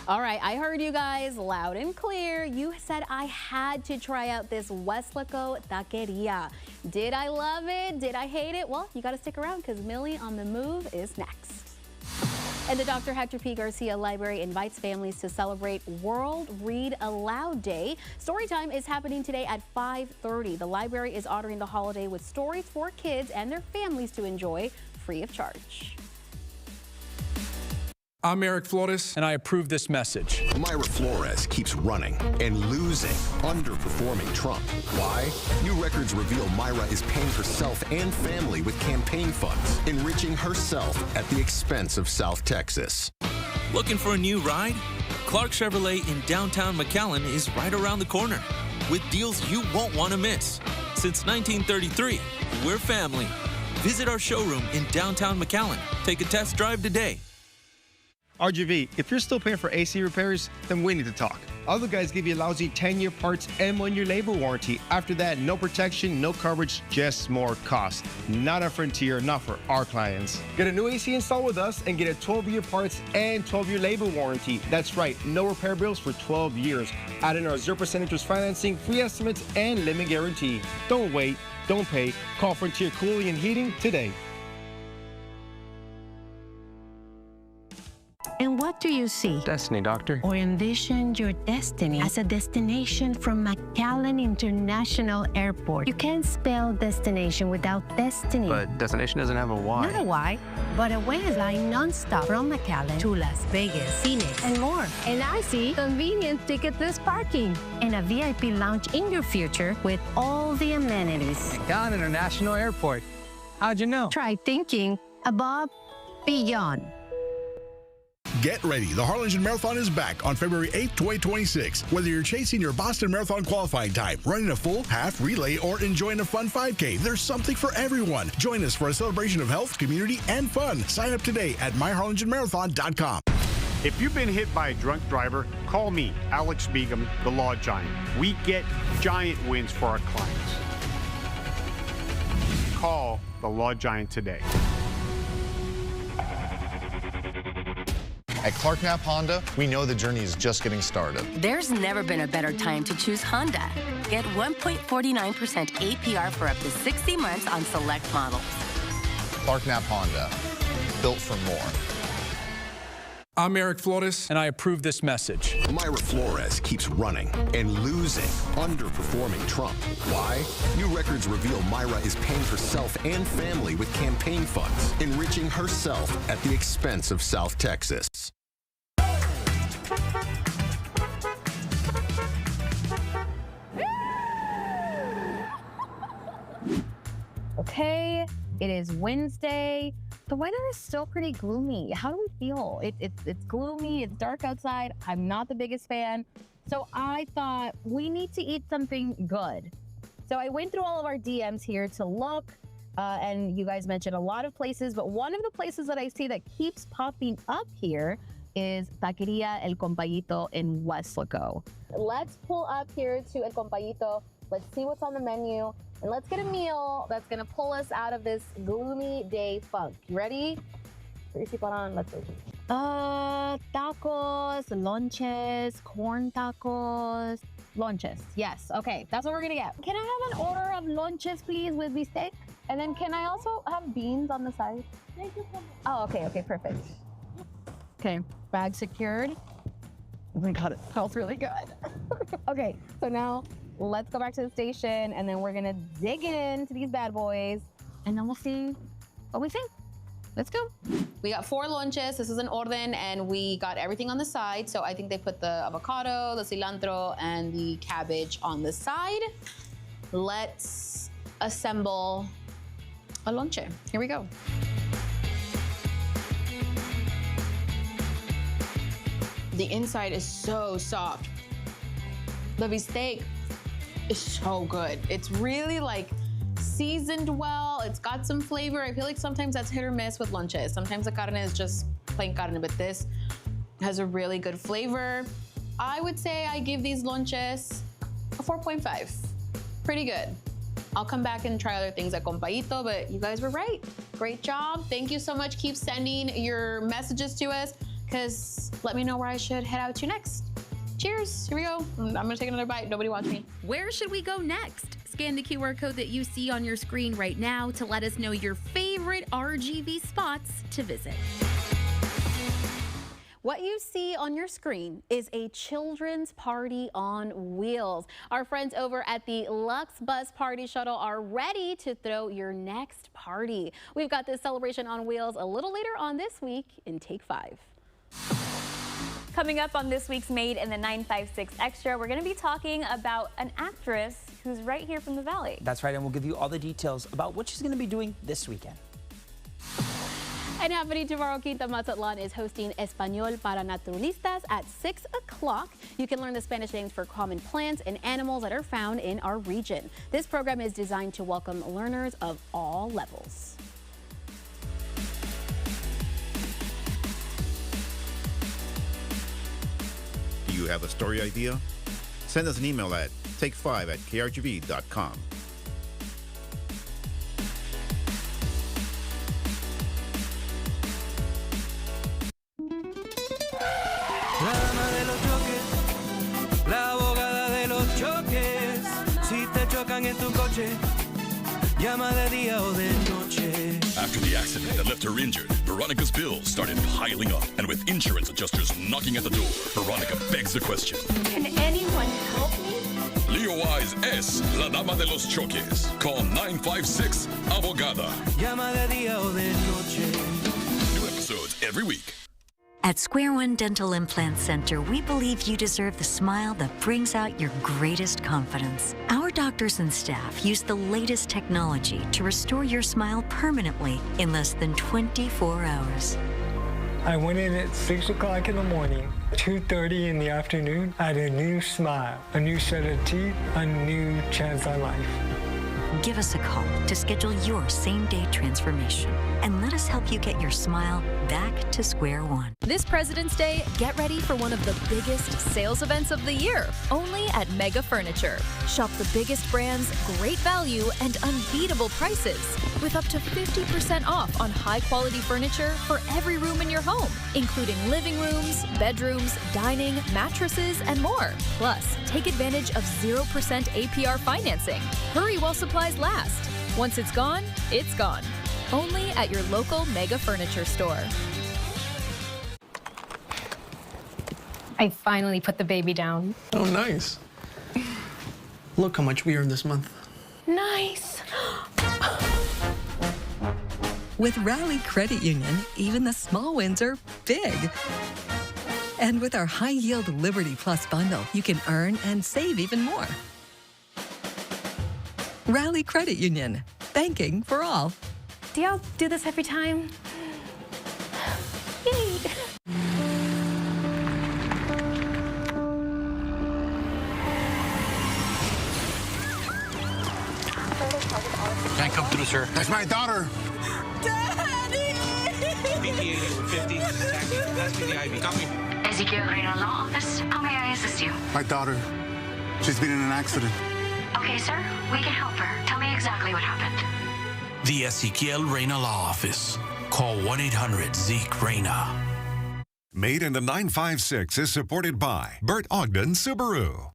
All right, I heard you guys loud and clear. You said I had to try out this Weslaco Taqueria. Did I love it? Did I hate it? Well, you got to stick around because Millie on the Move is next. And the Dr. Hector P. Garcia Library invites families to celebrate World Read Aloud Day. Storytime is happening today at 5:30. The library is honoring the holiday with stories for kids and their families to enjoy free of charge.
I'm Eric Flores, and I approve this message.
Mayra Flores keeps running and losing, underperforming Trump. Why? New records reveal Mayra is paying herself and family with campaign funds, enriching herself at the expense of South Texas.
Looking for a new ride? Clark Chevrolet in downtown McAllen is right around the corner with deals you won't want to miss. Since 1933, we're family. Visit our showroom in downtown McAllen. Take a test drive today.
RGV, if you're still paying for AC repairs, then we need to talk. Other guys give you lousy 10-year parts and 1-year labor warranty. After that, no protection, no coverage, just more cost. Not a Frontier, not for our clients. Get a new AC installed with us and get a 12-year parts and 12-year labor warranty. That's right, no repair bills for 12 years. Add in our 0% interest financing, free estimates, and limit guarantee. Don't wait, don't pay. Call Frontier Cooling and Heating today.
And what do you see?
Destiny, Doctor.
Or envision your destiny as a destination from McAllen International Airport. You can't spell destination without destiny.
But destination doesn't have a Y.
Not a Y, but a way flying nonstop from McAllen to Las Vegas, Phoenix, and more. And I see convenience ticketless parking and a VIP lounge in your future with all the amenities.
McAllen International Airport. How'd you know?
Try thinking above, beyond.
Get ready. The Harlingen Marathon is back on February 8th, 2026. Whether you're chasing your Boston Marathon qualifying time, running a full, half, relay, or enjoying a fun 5K, there's something for everyone. Join us for a celebration of health, community, and fun. Sign up today at myharlingenmarathon.com.
If you've been hit by a drunk driver, call me, Alex Begum, the Law Giant. We get giant wins for our clients. Call the Law Giant today.
At Clark Knapp Honda, we know the journey is just getting started.
There's never been a better time to choose Honda. Get 1.49% APR for up to 60 months on select models.
Clark Knapp Honda, built for more.
I'm Eric Flores, and I approve this message.
Mayra Flores keeps running and losing, underperforming Trump. Why? New records reveal Mayra is paying herself and family with campaign funds, enriching herself at the expense of South Texas.
Okay, it is Wednesday. The weather is still pretty gloomy. How do we feel? It's gloomy, it's dark outside. I'm not the biggest fan. So I thought we need to eat something good. So I went through all of our DMs here to look, and you guys mentioned a lot of places, but one of the places that I see that keeps popping up here is Taqueria El Compayito in Weslaco. Let's pull up here to El Compayito. Let's see what's on the menu. And let's get a meal that's gonna pull us out of this gloomy day funk. You ready? Let's go. Tacos, lonches, corn tacos, lonches. Yes, okay, that's what we're gonna get. Can I have an order of lonches, please, with bistec? And then can I also have beans on the side? Oh, okay, perfect. Okay, bag secured. Oh my God, it smells really good. Okay, so now let's go back to the station and then we're gonna dig into these bad boys and then we'll see what we think. Let's go. We got 4 lonches. This is an orden and we got everything on the side. So I think they put the avocado, the cilantro, and the cabbage on the side. Let's assemble a lonche. Here we go. The inside is so soft. The bistec is so good. It's really like seasoned well. It's got some flavor. I feel like sometimes that's hit or miss with lonches. Sometimes the carne is just plain carne, but this has a really good flavor. I would say I give these lonches a 4.5. Pretty good. I'll come back and try other things at Compayito, but you guys were right. Great job. Thank you so much. Keep sending your messages to us. because let me know where I should head out to next. Cheers, here we go. I'm gonna take another bite, nobody watch me.
Where should we go next? Scan the QR code that you see on your screen right now to let us know your favorite RGV spots to visit. What you see on your screen is a children's party on wheels. Our friends over at the Lux Bus Party Shuttle are ready to throw your next party. We've got this celebration on wheels a little later on this week in Take 5.
Coming up on this week's Made in the 956 Extra, we're going to be talking about an actress who's right here from the Valley.
That's right, and we'll give you all the details about what she's going to be doing this weekend.
And happening tomorrow, Quinta Mazatlan is hosting Español para Naturalistas at 6 o'clock. You can learn the Spanish names for common plants and animals that are found in our region. This program is designed to welcome learners of all levels.
Do you have a story idea? Send us an email at take5@krgv.com.
La dama de los choques, la abogada de los choques. Si te chocan en tu coche, llama de día o de noche.
After the accident that left her injured, Veronica's bills started piling up. And with insurance adjusters knocking at the door, Veronica begs the question.
Can anyone help me?
Leo Wise es la dama de los choques. Call 956 Abogada.
Llama de día o de noche.
New episodes every week.
At Square One Dental Implant Center, we believe you deserve the smile that brings out your greatest confidence. Our doctors and staff use the latest technology to restore your smile permanently in less than 24 hours.
I went in at 6 o'clock in the morning, 2:30 in the afternoon. I had a new smile, a new set of teeth, a new chance on life.
Give us a call to schedule your same-day transformation and let us help you get your smile back to square one.
This President's Day, get ready for one of the biggest sales events of the year, only at Mega Furniture. Shop the biggest brands, great value, and unbeatable prices, with up to 50% off on high-quality furniture for every room in your home, including living rooms, bedrooms, dining, mattresses, and more. Plus, take advantage of 0% APR financing. Hurry while supplies last. Once it's gone, it's gone. Only at your local Mega Furniture store.
I finally put the baby down.
Oh, nice. Look how much we earned this month.
Nice.
With Rally Credit Union, even the small wins are big. And with our high-yield Liberty Plus bundle, you can earn and save even more. Rally Credit Union, banking for all.
Do y'all do this every time? Yay!
Can't come through, sir.
That's my daughter.
BT 50, taxi, pass me the IV. Copy.
Ezekiel Reyna Law Office. How may I assist you?
My daughter. She's been in an accident.
Okay, sir. We can help her. Tell me exactly what happened.
The Ezekiel Reyna Law Office. Call 1-800-ZEKE-REYNA.
Made in the 956 is supported by Bert Ogden Subaru.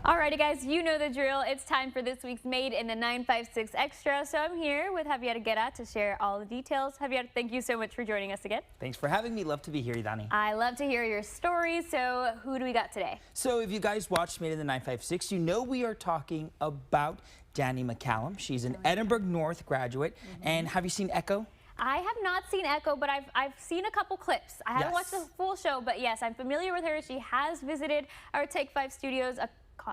Alrighty guys, you know the drill. It's time for this week's Made in the 956 Extra. So I'm here with Javier Guerra to share all the details. Javier, thank you so much for joining us again.
Thanks for having me. Love to be here, Dani.
I love to hear your stories. So who do we got today?
So if you guys watched Made in the 956, you know we are talking about Dani McCallum. She's an Edinburgh North graduate. And have you seen Echo?
I have not seen Echo, but I've seen a couple clips. I haven't watched the full show, but yes, I'm familiar with her. She has visited our Take 5 studios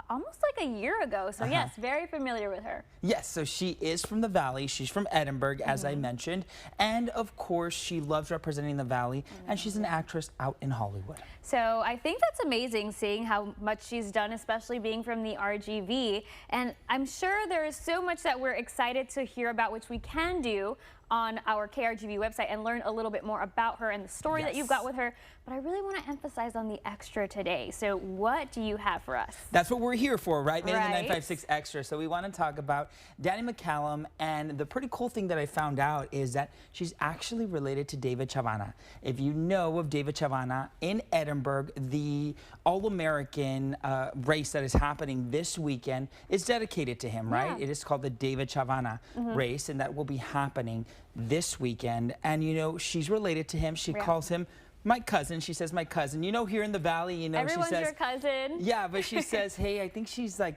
almost like a year ago. So yes, very familiar with her.
Yes, so she is from the Valley. She's from Edinburgh, as I mentioned. And of course, she loves representing the Valley, and she's an actress out in Hollywood.
So I think that's amazing, seeing how much she's done, especially being from the RGV. And I'm sure there is so much that we're excited to hear about, which we can do on our KRGV website and learn a little bit more about her and the story that you've got with her. But I really want to emphasize on the extra today. So what do you have for us?
That's what we're here for, right? Made in the 956 Extra. So we want to talk about Dani McCallum, and the pretty cool thing that I found out is that she's actually related to David Chavanna. If you know of David Chavanna, in Edinburgh, the All-American race that is happening this weekend is dedicated to him, right? It is called the David Chavanna race, and that will be happening this weekend. And you know, she's related to him. She calls him my cousin. She says my cousin. You know, here in the Valley, you know,
everyone's
she says
your cousin.
Yeah, but she says, hey, I think he's like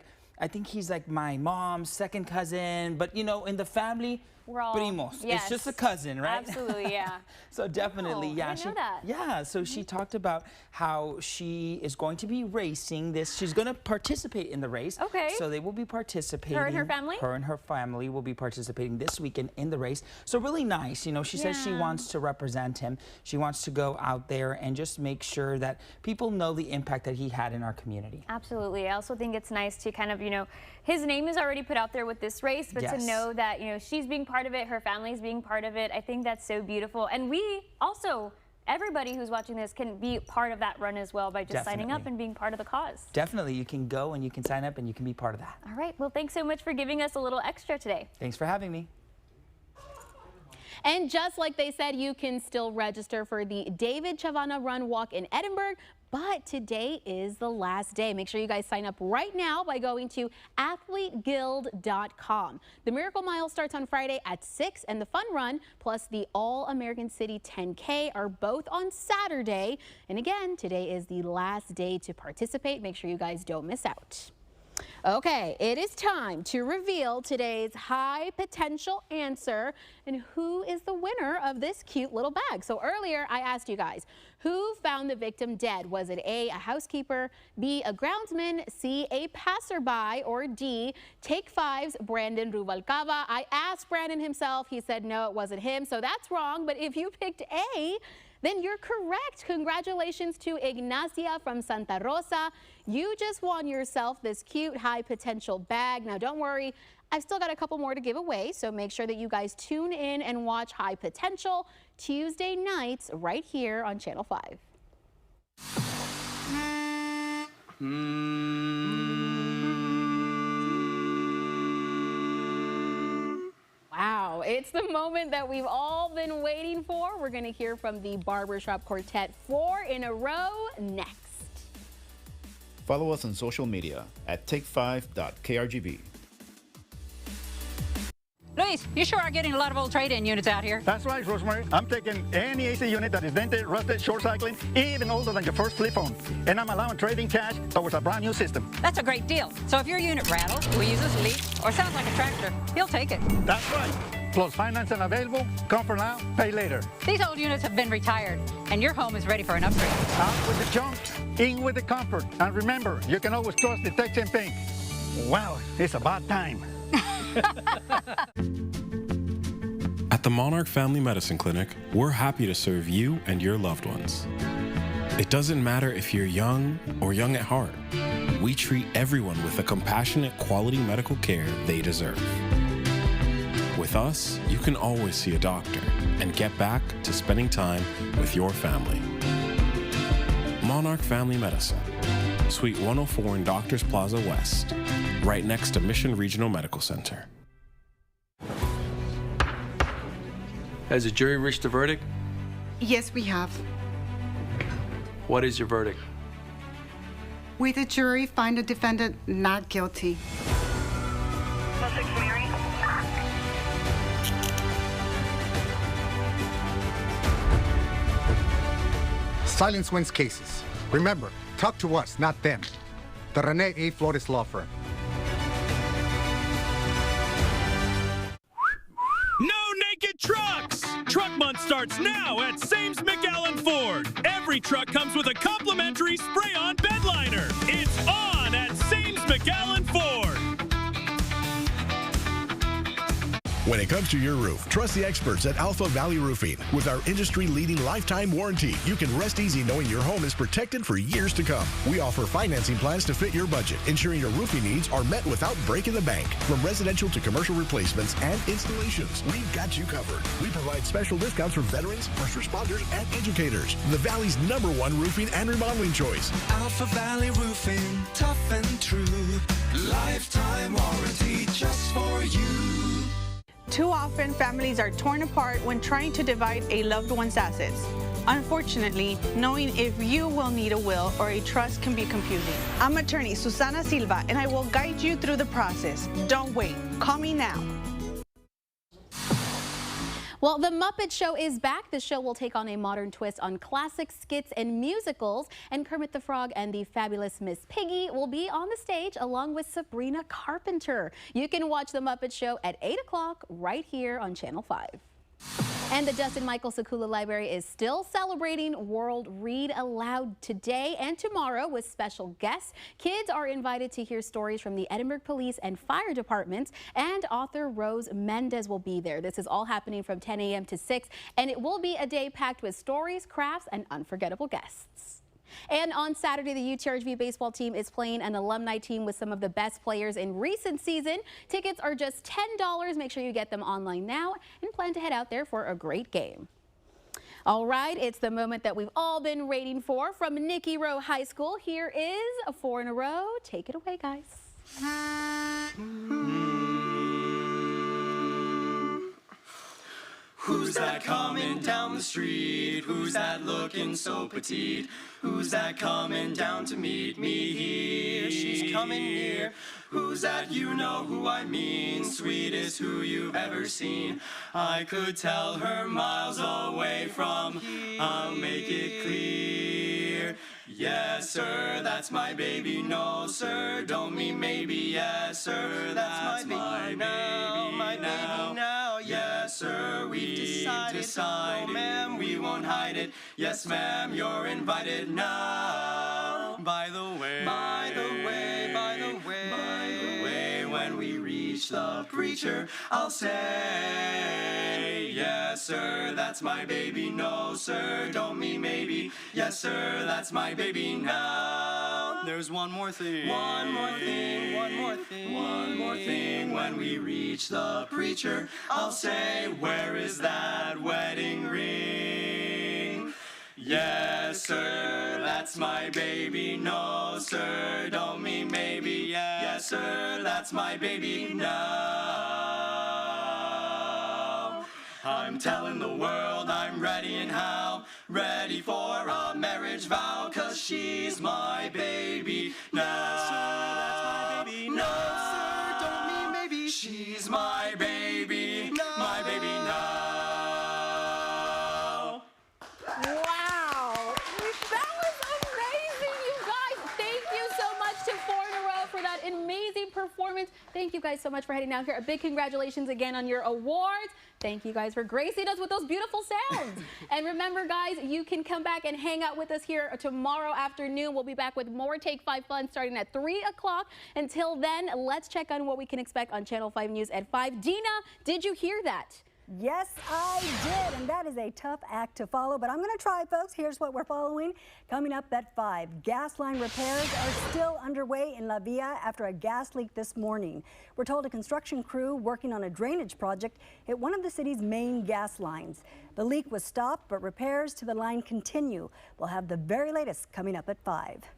my mom's second cousin. But you know, in the family,
we're all
primos. It's just a cousin, right?
Absolutely, yeah.
So definitely,
I didn't know that.
Yeah, so she talked about how she is going to be racing this. She's going to participate in the race.
Okay.
So they will be participating.
Her and her family?
Her and her family will be participating this weekend in the race. So really nice. You know, she says she wants to represent him. She wants to go out there and just make sure that people know the impact that he had in our community.
Absolutely. I also think it's nice to kind of, you know, his name is already put out there with this race, but to know that, you know, she's being part of it, her family's being part of it, I think that's so beautiful. And we also, everybody who's watching this can be part of that run as well by just signing up and being part of the cause.
Definitely. You can go and you can sign up and you can be part of that.
All right. Well, thanks so much for giving us a little extra today.
Thanks for having me.
And just like they said, you can still register for the David Chavanna Run Walk in Edinburgh, but today is the last day. Make sure you guys sign up right now by going to athleteguild.com. The Miracle Mile starts on Friday at 6, and the Fun Run plus the All-American City 10K are both on Saturday. And again, today is the last day to participate. Make sure you guys don't miss out. Okay, it is time to reveal today's high potential answer and who is the winner of this cute little bag. So earlier I asked you guys, who found the victim dead? Was it A, a housekeeper, B, a groundsman, C, a passerby, or D, Take Five's Brandon Rubalcaba? I asked Brandon himself. He said no, it wasn't him, so that's wrong. But if you picked A, then you're correct. Congratulations to Ignacia from Santa Rosa. You just won yourself this cute high potential bag. Now don't worry, I've still got a couple more to give away, so make sure that you guys tune in and watch High Potential Tuesday nights right here on Channel 5. Wow, it's the moment that we've all been waiting for. We're going to hear from the Barbershop Quartet 4 in a row next.
Follow us on social media at take5.krgv.
Luis, you sure are getting a lot of old trade-in units out here.
That's right, Rosemary. I'm taking any AC unit that is dented, rusted, short cycling, even older than your first flip phone. And I'm allowing trading cash towards a brand new system.
That's a great deal. So if your unit rattles, wheezes, leaks, or sounds like a tractor, he'll take it.
That's right. Plus financing available. Come for now, pay later.
These old units have been retired, and your home is ready for an upgrade.
Out with the junk, in with the comfort. And remember, you can always trust the Texan Pink. Wow, it's about time.
At the Monarch Family Medicine Clinic, we're happy to serve you and your loved ones. It doesn't matter if you're young or young at heart. We treat everyone with the compassionate, quality medical care they deserve. With us, you can always see a doctor and get back to spending time with your family. Monarch Family Medicine, Suite 104 in Doctors Plaza West, right next to Mission Regional Medical Center.
Has the jury reached a verdict?
Yes, we have.
What is your verdict?
We, the jury, find the defendant not guilty.
Silence wins cases. Remember, talk to us, not them. The Rene A. Flores Law Firm.
No naked trucks! Truck Month starts now at Sames McAllen Ford. Every truck comes with a complimentary spray-on bed liner. It's on at Sames McAllen Ford.
When it comes to your roof, trust the experts at Alpha Valley Roofing. With our industry-leading lifetime warranty, you can rest easy knowing your home is protected for years to come. We offer financing plans to fit your budget, ensuring your roofing needs are met without breaking the bank. From residential to commercial replacements and installations, we've got you covered. We provide special discounts for veterans, first responders, and educators. The Valley's #1 roofing and remodeling choice.
Alpha Valley Roofing, tough and true. Lifetime warranty just for you.
Too often, families are torn apart when trying to divide a loved one's assets. Unfortunately, knowing if you will need a will or a trust can be confusing. I'm attorney Susana Silva, and I will guide you through the process. Don't wait. Call me now.
Well, The Muppet Show is back. The show will take on a modern twist on classic skits and musicals, and Kermit the Frog and the fabulous Miss Piggy will be on the stage along with Sabrina Carpenter. You can watch The Muppet Show at 8 o'clock right here on Channel 5. And the Justin Michael Sakula Library is still celebrating World Read Aloud today and tomorrow with special guests. Kids are invited to hear stories from the Edinburgh Police and Fire Departments, and author Rose Mendez will be there. This is all happening from 10 a.m. to 6, and it will be a day packed with stories, crafts, and unforgettable guests. And on Saturday, the UTRGV baseball team is playing an alumni team with some of the best players in recent season. Tickets are just $10. Make sure you get them online now and plan to head out there for a great game. All right, it's the moment that we've all been waiting for from Nicky Rowe High School. Here is 4 in a row. Take it away, guys.
Who's that coming down the street? Who's that looking so petite? Who's that coming down to meet me here? She's coming near. Who's that? You know who I mean. Sweetest who you've ever seen. I could tell her miles away from here. I'll make it clear. Yes, sir, that's my baby. No, sir, don't mean maybe. Yes, sir, that's my baby now. My baby now. Yes, sir, we've decided. No, ma'am, we won't hide it. Yes, ma'am, you're invited now. By the way, when we reach the preacher, I'll say, yes, sir, that's my baby. No, sir, don't mean maybe. Yes, sir, that's my baby now. There's one more thing. One more thing. When we reach the preacher, I'll say, where is that wedding ring? Yes, sir, that's my baby. No, sir, don't mean maybe. Yes, sir, that's my baby now. I'm telling the world I'm ready and how. Ready for a marriage vow, 'cause she's my baby now. Sir, that's my baby now. No, sir, don't mean maybe. She's my baby, my baby now.
Wow, that was amazing, you guys. Thank you so much to 4 in a row for that amazing performance. Thank you guys so much for heading out here. A big congratulations again on your awards. Thank you guys for gracing us with those beautiful sounds. And remember, guys, you can come back and hang out with us here tomorrow afternoon. We'll be back with more Take 5 Fun starting at 3 o'clock. Until then, let's check on what we can expect on Channel 5 News at 5. Dina, did you hear that?
Yes, I did, and that is a tough act to follow, but I'm going to try, folks. Here's what we're following. Coming up at 5, gas line repairs are still underway in La Villa after a gas leak this morning. We're told a construction crew working on a drainage project hit one of the city's main gas lines. The leak was stopped, but repairs to the line continue. We'll have the very latest coming up at 5.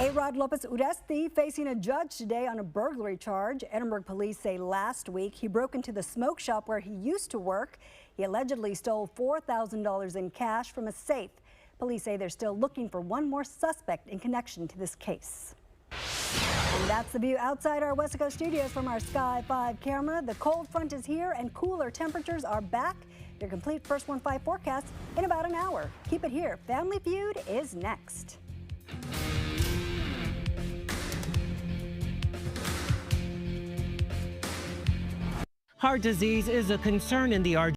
A-Rod Lopez Uresti facing a judge today on a burglary charge. Edinburgh police say last week he broke into the smoke shop where he used to work. He allegedly stole $4,000 in cash from a safe. Police say they're still looking for one more suspect in connection to this case. And that's the view outside our Wesco studios from our Sky 5 camera. The cold front is here and cooler temperatures are back. Your complete First 1-5 forecast in about an hour. Keep it here. Family Feud is next.
Heart disease is a concern in the